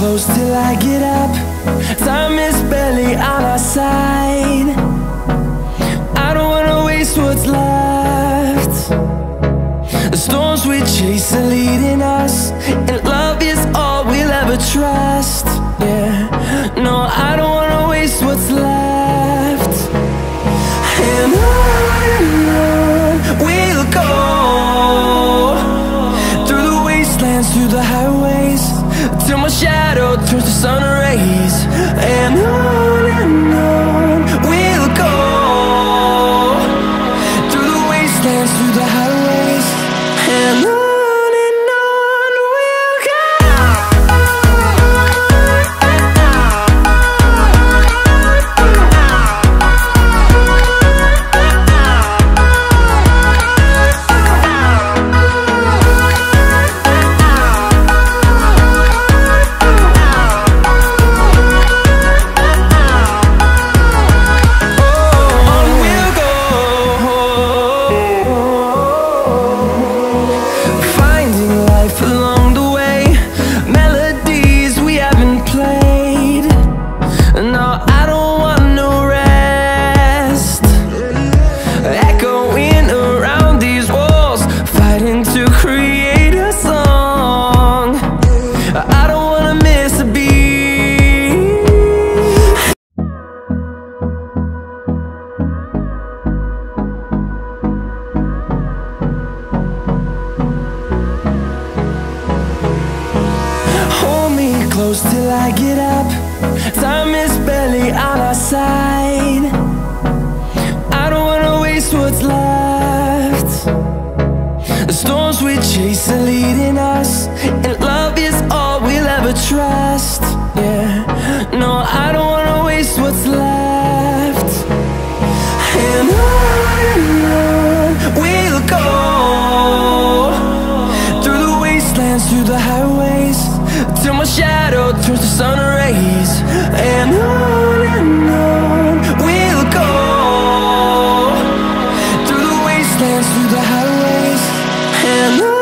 close till I get up. Time is barely on our side. I don't wanna waste what's left. The storms we chase are leading us, and love is all we'll ever trust. Yeah, no, I don't wanna waste what's left. And on we'll go, through the wastelands, through the highways, till my shadow turns to sun rays. And on we'll go, through the wastelands, through the highways, and on we'll go. Close till I get up. Time is barely on our side. I don't wanna waste what's left. The storms we chase are leading us, and love is all we'll ever trust. Yeah, no, I don't wanna waste what's left. And on we'll go, through the wastelands, through the highways, till my shadow turns to sun rays. And on we'll go, through the wastelands, through the highways, and on.